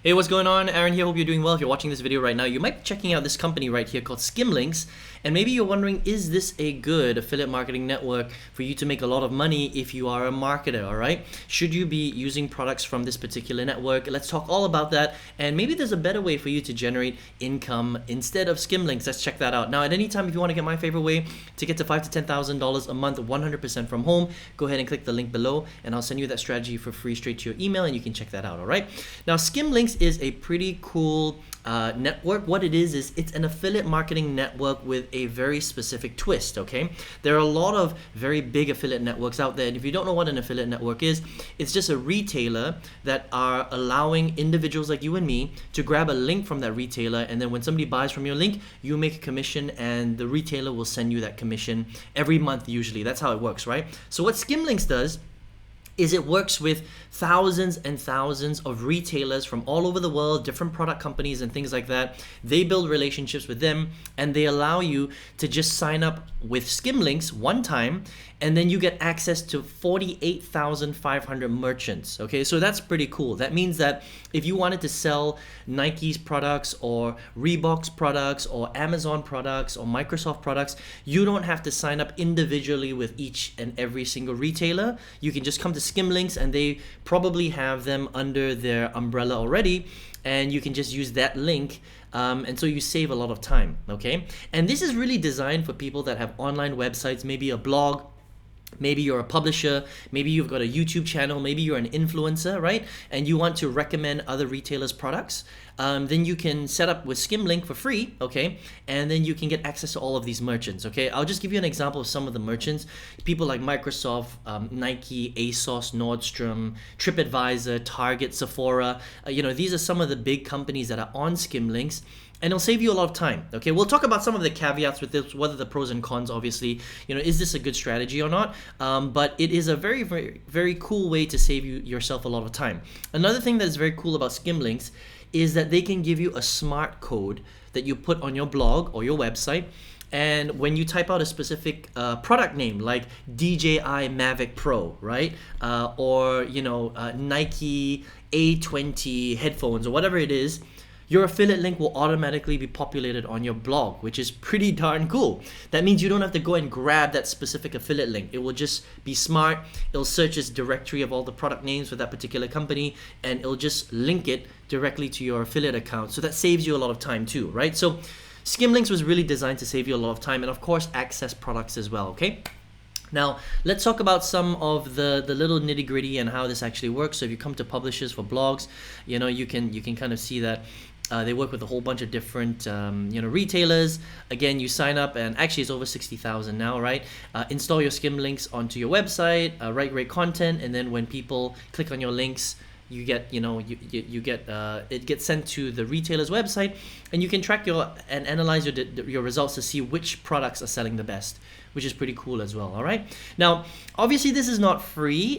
Hey, what's going on? Aaron here. Hope you're doing well. If you're watching this video right now, you might be checking out this company right here called Skimlinks. And maybe you're wondering, is this a good affiliate marketing network for you to make a lot of money if you are a marketer, all right? Should you be using products from this particular network? Let's talk all about that. And maybe there's a better way for you to generate income instead of Skimlinks. Let's check that out. Now, at any time, if you want to get my favorite way to get to $5,000 to $10,000 a month, 100% from home, go ahead and click the link below and I'll send you that strategy for free straight to your email and you can check that out, all right? Now, Skimlinks is a pretty cool network. What it is it's an affiliate marketing network with a very specific twist, okay? There are a lot of very big affiliate networks out there, and if you don't know what an affiliate network is, it's just a retailer that are allowing individuals like you and me to grab a link from that retailer, and then when somebody buys from your link, you make a commission and the retailer will send you that commission every month usually. That's how it works, right? So what Skimlinks does is it works with thousands and thousands of retailers from all over the world, different product companies and things like that. They build relationships with them and they allow you to just sign up with Skimlinks one time and then you get access to 48,500 merchants, okay? So that's pretty cool. That means that if you wanted to sell Nike's products or Reebok's products or Amazon products or Microsoft products, you don't have to sign up individually with each and every single retailer. You can just come to Skimlinks and they probably have them under their umbrella already and you can just use that link and so you save a lot of time, okay? And this is really designed for people that have online websites, maybe a blog, maybe you're a publisher, maybe you've got a YouTube channel, maybe you're an influencer, right? And you want to recommend other retailers' products, then you can set up with Skimlink for free, okay? And then you can get access to all of these merchants, okay? I'll just give you an example of some of the merchants. People like Microsoft, Nike, ASOS, Nordstrom, TripAdvisor, Target, Sephora. These are some of the big companies that are on Skimlinks. And it'll save you a lot of time, okay? We'll talk about some of the caveats with this, what are the pros and cons, obviously. Is this a good strategy or not? But it is a very, very, very cool way to save yourself a lot of time. Another thing that is very cool about Skimlinks is that they can give you a smart code that you put on your blog or your website. And when you type out a specific product name like DJI Mavic Pro, right? Or Nike A20 headphones or whatever it is, your affiliate link will automatically be populated on your blog, which is pretty darn cool. That means you don't have to go and grab that specific affiliate link. It will just be smart. It'll search its directory of all the product names for that particular company, and it'll just link it directly to your affiliate account. So that saves you a lot of time too, right? So Skimlinks was really designed to save you a lot of time and of course access products as well, okay? Now, let's talk about some of the little nitty gritty and how this actually works. So if you come to publishers for blogs, you can kind of see that they work with a whole bunch of different retailers. Again, you sign up and actually it's over 60,000 now, right? Install your Skimlinks onto your website, write great content, and then when people click on your links, you get it gets sent to the retailer's website and you can track and analyze your results to see which products are selling the best, which is pretty cool as well, all right? Now, obviously this is not free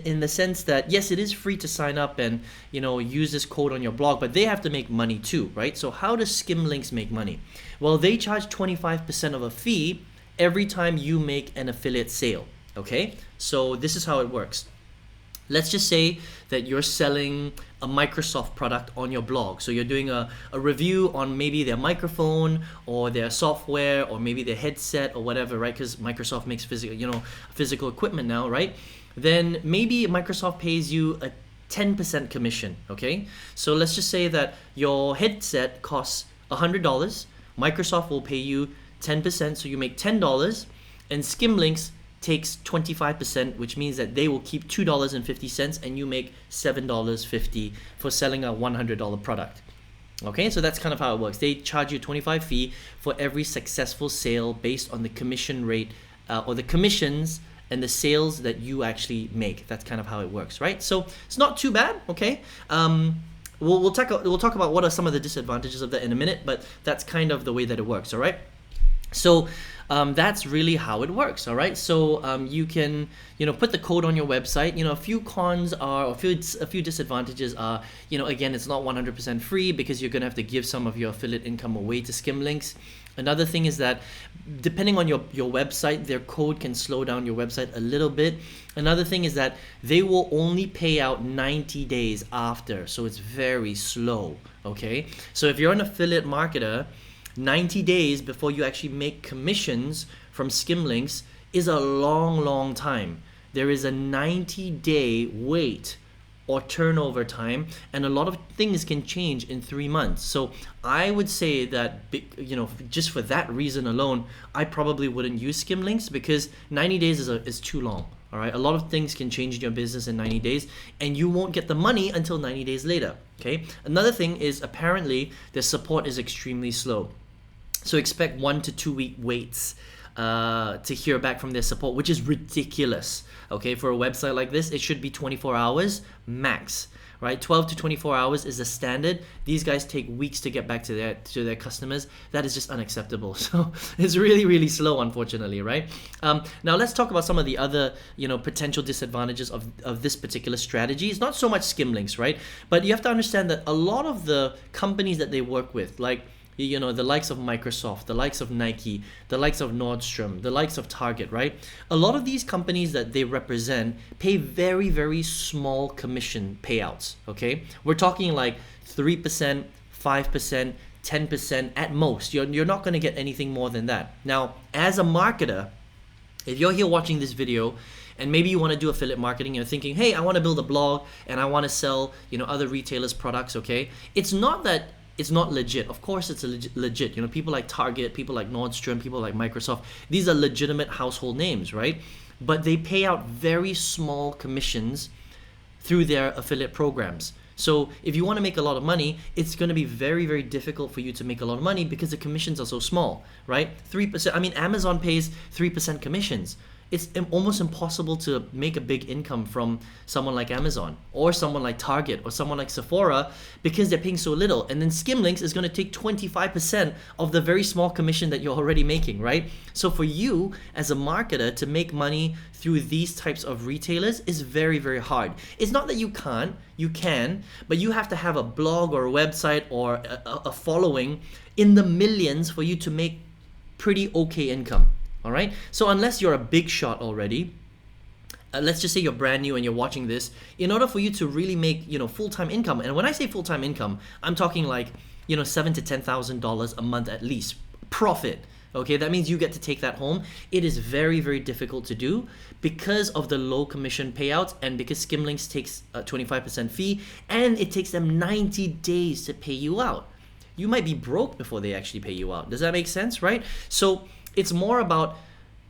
in the sense that, yes, it is free to sign up and, use this code on your blog, but they have to make money too, right? So how does Skimlinks make money? Well, they charge 25% of a fee every time you make an affiliate sale, okay? So this is how it works. Let's just say that you're selling a Microsoft product on your blog. So you're doing a review on maybe their microphone or their software or maybe their headset or whatever, right? Because Microsoft makes physical equipment now, right? Then maybe Microsoft pays you a 10% commission, okay? So let's just say that your headset costs $100. Microsoft will pay you 10%, so you make $10, and Skimlinks takes 25%, which means that they will keep $2.50 and you make $7.50 for selling a $100 product. Okay, so that's kind of how it works. They charge you a 25 fee for every successful sale based on the commission rate or the commissions and the sales that you actually make. That's kind of how it works, right? So it's not too bad, okay? We'll talk about what are some of the disadvantages of that in a minute, but that's kind of the way that it works, all right? So that's really how it works, all right? So you can, put the code on your website. A few cons are, or a few disadvantages are, again, it's not 100% free because you're gonna have to give some of your affiliate income away to Skimlinks. Another thing is that depending on your website, their code can slow down your website a little bit. Another thing is that they will only pay out 90 days after, so it's very slow, okay? So if you're an affiliate marketer, 90 days before you actually make commissions from Skimlinks is a long time. There is a 90-day wait or turnover time, and a lot of things can change in 3 months. So I would say that, just for that reason alone, I probably wouldn't use Skimlinks, because 90 days is too long. All right, a lot of things can change in your business in 90 days, and you won't get the money until 90 days later. Okay. Another thing is, apparently their support is extremely slow. So expect 1 to 2 week waits to hear back from their support, which is ridiculous. Okay, for a website like this, it should be 24 hours max, right? 12 to 24 hours is the standard. These guys take weeks to get back to their customers. That is just unacceptable. So it's really slow, unfortunately, right? Now let's talk about some of the other potential disadvantages of this particular strategy. It's not so much Skimlinks, right? But you have to understand that a lot of the companies that they work with, like the likes of Microsoft, the likes of Nike, the likes of Nordstrom, the likes of Target, right? A lot of these companies that they represent pay very small commission payouts, okay? We're talking like 3%, 5%, 10% at most. You're not going to get anything more than that. Now, as a marketer, if you're here watching this video and maybe you want to do affiliate marketing, you're thinking, hey, I want to build a blog and I want to sell, other retailers' products, okay? It's not that it's not legit. Of course it's legit. People like Target, people like Nordstrom, people like Microsoft, these are legitimate household names, right? But they pay out very small commissions through their affiliate programs. So if you want to make a lot of money, it's going to be very difficult for you to make a lot of money because the commissions are so small, right? 3%. I mean, Amazon pays 3% commissions. It's almost impossible to make a big income from someone like Amazon or someone like Target or someone like Sephora because they're paying so little. And then Skimlinks is going to take 25% of the very small commission that you're already making, right? So for you as a marketer to make money through these types of retailers is very hard. It's not that you can't, you can, but you have to have a blog or a website or a following in the millions for you to make pretty okay income. All right, so unless you're a big shot already, let's just say you're brand new and you're watching this, in order for you to really make full-time income, and when I say full-time income, I'm talking like $7,000 to $10,000 a month at least profit. Okay, that means you get to take that home. It is very difficult to do because of the low commission payouts and because Skimlinks takes a 25% fee and it takes them 90 days to pay you out. You might be broke before they actually pay you out. Does that make sense, right? So it's more about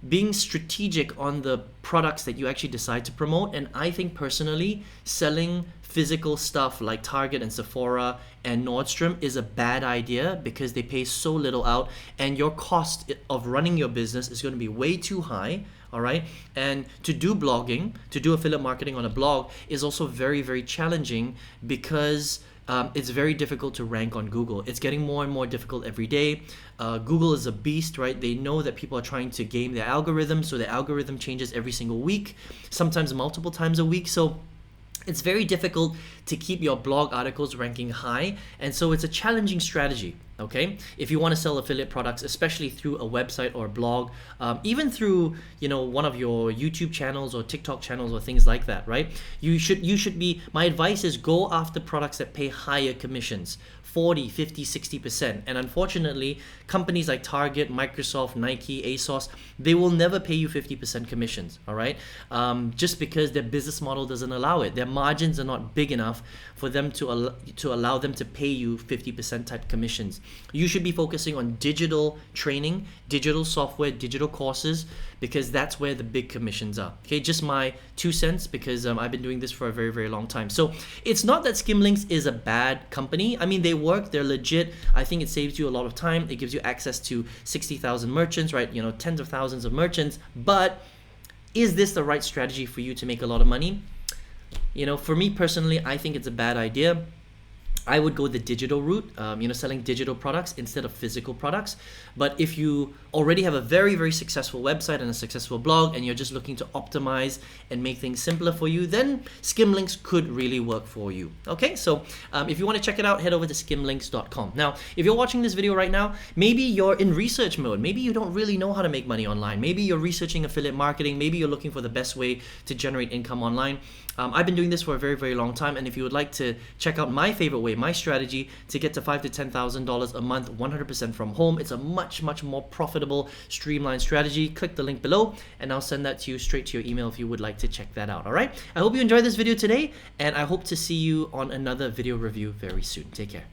being strategic on the products that you actually decide to promote. And I think personally, selling physical stuff like Target and Sephora and Nordstrom is a bad idea because they pay so little out and your cost of running your business is going to be way too high. All right. And to do blogging, to do affiliate marketing on a blog is also very challenging because it's very difficult to rank on Google. It's getting more and more difficult every day. Google is a beast, right? They know that people are trying to game their algorithm, so the algorithm changes every single week, sometimes multiple times a week. So it's very difficult to keep your blog articles ranking high, and so it's a challenging strategy. Okay, if you want to sell affiliate products, especially through a website or a blog, even through one of your YouTube channels or TikTok channels or things like that, right? You should be. My advice is go after products that pay higher commissions. 40, 50, 60%. And unfortunately, companies like Target, Microsoft, Nike, ASOS, they will never pay you 50% commissions, all right? Just because their business model doesn't allow it. Their margins are not big enough for them to allow them to pay you 50% type commissions. You should be focusing on digital training, digital software, digital courses, because that's where the big commissions are. Okay, just my 2 cents because I've been doing this for a very long time. So it's not that Skimlinks is a bad company. I mean, they work, they're legit. I think it saves you a lot of time. It gives you access to 60,000 merchants, right? Tens of thousands of merchants. But is this the right strategy for you to make a lot of money? For me personally, I think it's a bad idea. I would go the digital route, selling digital products instead of physical products. But if you already have a very, very successful website and a successful blog, and you're just looking to optimize and make things simpler for you, then Skimlinks could really work for you. Okay, so if you want to check it out, head over to skimlinks.com. Now, if you're watching this video right now, maybe you're in research mode. Maybe you don't really know how to make money online. Maybe you're researching affiliate marketing. Maybe you're looking for the best way to generate income online. I've been doing this for a very, very long time, and if you would like to check out my favorite way, my strategy to get to $5,000 to $10,000 a month 100% from home, it's a much more profitable, streamlined strategy. Click the link below and I'll send that to you straight to your email if you would like to check that out. All right, I hope you enjoyed this video today, and I hope to see you on another video review very soon. Take care.